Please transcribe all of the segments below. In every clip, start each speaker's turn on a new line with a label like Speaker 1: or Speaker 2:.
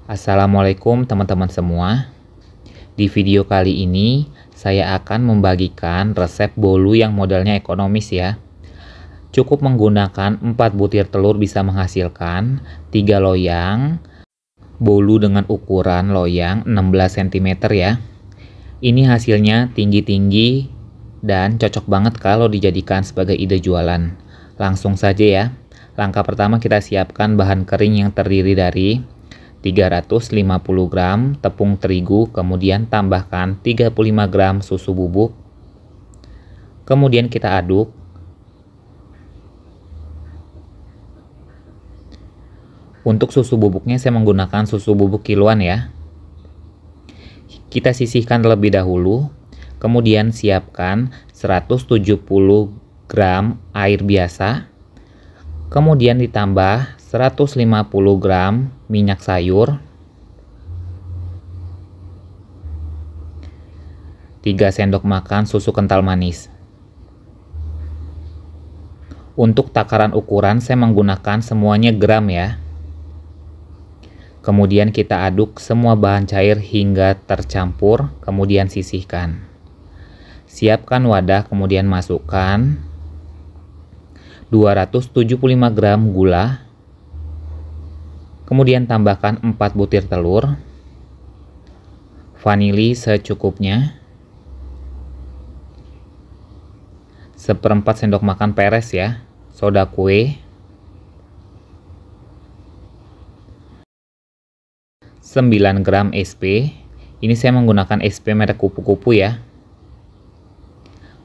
Speaker 1: Assalamualaikum teman-teman semua. Di video kali ini saya akan membagikan resep bolu yang modelnya ekonomis ya. Cukup menggunakan 4 butir telur bisa menghasilkan 3 loyang bolu dengan ukuran loyang 16 cm ya. Ini hasilnya tinggi-tinggi dan cocok banget kalau dijadikan sebagai ide jualan. Langsung saja ya. Langkah pertama kita siapkan bahan kering yang terdiri dari 350 gram tepung terigu, kemudian tambahkan 35 gram susu bubuk. Kemudian kita aduk. Untuk susu bubuknya saya menggunakan susu bubuk kiloan ya. Kita sisihkan terlebih dahulu. Kemudian siapkan 170 gram air biasa. Kemudian ditambah 150 gram minyak sayur, 3 sendok makan susu kental manis. Untuk takaran ukuran saya menggunakan semuanya gram ya. Kemudian kita aduk semua bahan cair hingga tercampur, kemudian sisihkan. Siapkan wadah, kemudian masukkan 275 gram gula. Kemudian tambahkan 4 butir telur, vanili secukupnya, 1/4 sendok makan peres ya, soda kue, 9 gram SP, ini saya menggunakan SP merek kupu-kupu ya,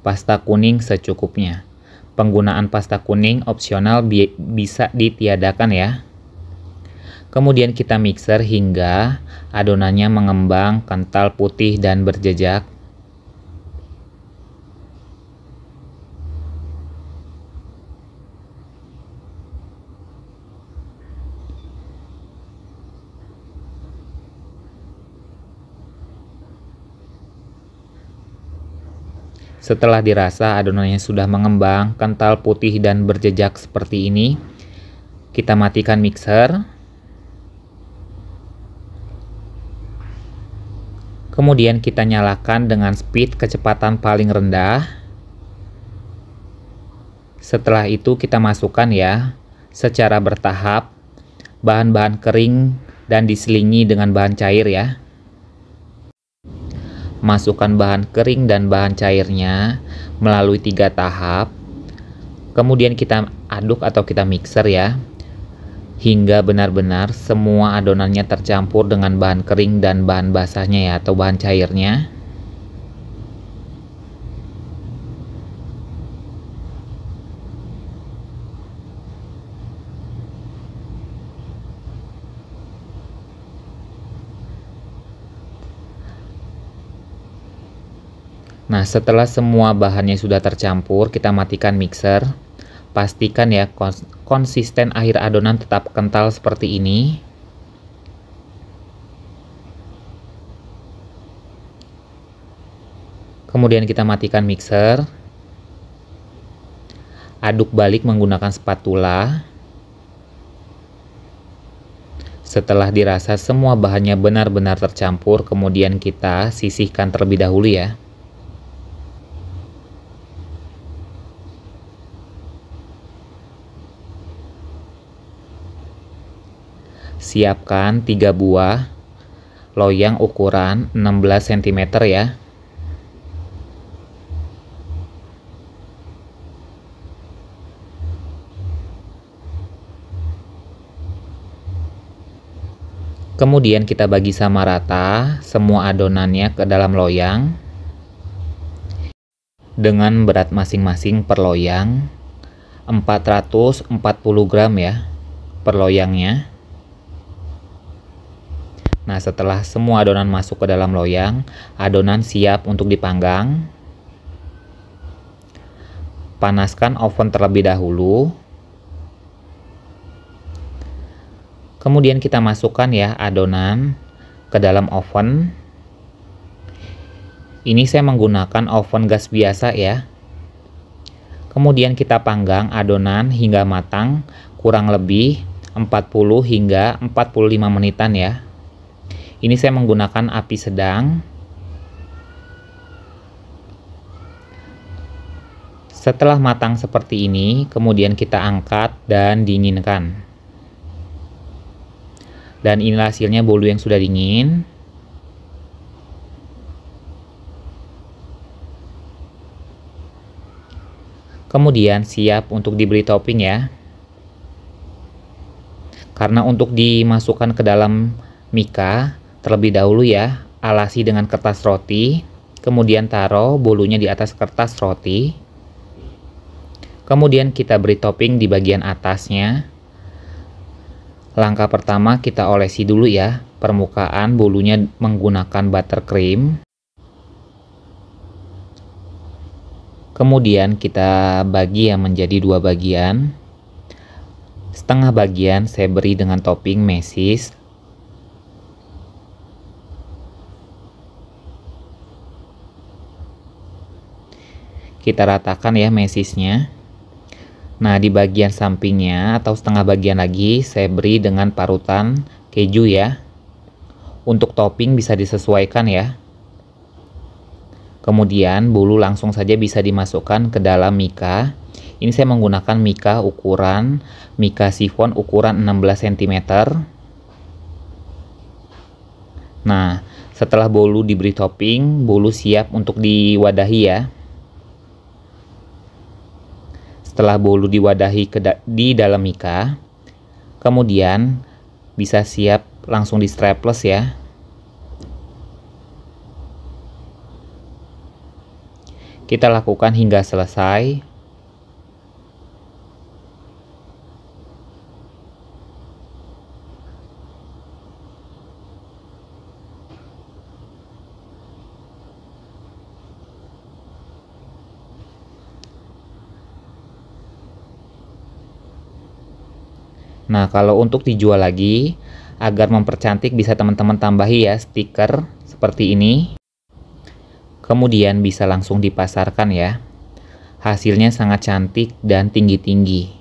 Speaker 1: pasta kuning secukupnya. Penggunaan pasta kuning opsional bisa ditiadakan ya. Kemudian kita mixer hingga adonannya mengembang, kental, putih, dan berjejak. Setelah dirasa adonannya sudah mengembang, kental, putih, dan berjejak seperti ini, kita matikan mixer. Kemudian kita nyalakan dengan speed kecepatan paling rendah. Setelah itu kita masukkan ya secara bertahap bahan-bahan kering dan diselingi dengan bahan cair ya. Masukkan bahan kering dan bahan cairnya melalui 3 tahap. Kemudian kita aduk atau kita mixer ya, hingga benar-benar semua adonannya tercampur dengan bahan kering dan bahan basahnya ya, atau bahan cairnya. Nah, setelah semua bahannya sudah tercampur, kita matikan mixer. Pastikan ya konsisten akhir adonan tetap kental seperti ini. Kemudian kita matikan mixer. Aduk balik menggunakan spatula. Setelah dirasa semua bahannya benar-benar tercampur, kemudian kita sisihkan terlebih dahulu ya. Siapkan 3 buah loyang ukuran 16 cm ya. Kemudian kita bagi sama rata semua adonannya ke dalam loyang dengan berat masing-masing per loyang 440 gram ya per loyangnya. Nah, setelah semua adonan masuk ke dalam loyang, adonan siap untuk dipanggang. Panaskan oven terlebih dahulu. Kemudian kita masukkan ya adonan ke dalam oven. Ini saya menggunakan oven gas biasa ya. Kemudian kita panggang adonan hingga matang, kurang lebih 40 hingga 45 menitan ya. Ini saya menggunakan api sedang. Setelah matang seperti ini, kemudian kita angkat dan dinginkan. Dan inilah hasilnya bolu yang sudah dingin. Kemudian siap untuk diberi topping ya. Karena untuk dimasukkan ke dalam mika, terlebih dahulu ya, alasi dengan kertas roti, kemudian taruh bolunya di atas kertas roti. Kemudian kita beri topping di bagian atasnya. Langkah pertama kita olesi dulu ya permukaan bolunya menggunakan buttercream. Kemudian kita bagi ya menjadi 2 bagian. Setengah bagian saya beri dengan topping mesis. Kita ratakan ya mesisnya. Nah, di bagian sampingnya atau setengah bagian lagi saya beri dengan parutan keju ya. Untuk topping bisa disesuaikan ya. Kemudian bolu langsung saja bisa dimasukkan ke dalam mika. Ini saya menggunakan mika sifon ukuran 16 cm. Nah, setelah bolu diberi topping, bolu siap untuk diwadahi ya. Setelah bolu diwadahi di dalam mika, kemudian bisa siap langsung di strapless ya. Kita lakukan hingga selesai. Nah, kalau untuk dijual lagi, agar mempercantik bisa teman-teman tambahi ya stiker seperti ini. Kemudian bisa langsung dipasarkan ya. Hasilnya sangat cantik dan tinggi-tinggi.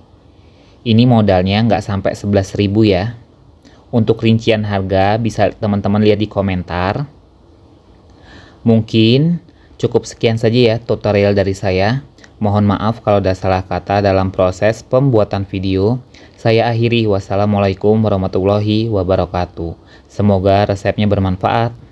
Speaker 1: Ini modalnya nggak sampai 11.000 ya. Untuk rincian harga bisa teman-teman lihat di komentar. Mungkin cukup sekian saja ya tutorial dari saya. Mohon maaf kalau ada salah kata dalam proses pembuatan video. Saya akhiri, wassalamualaikum warahmatullahi wabarakatuh. Semoga resepnya bermanfaat.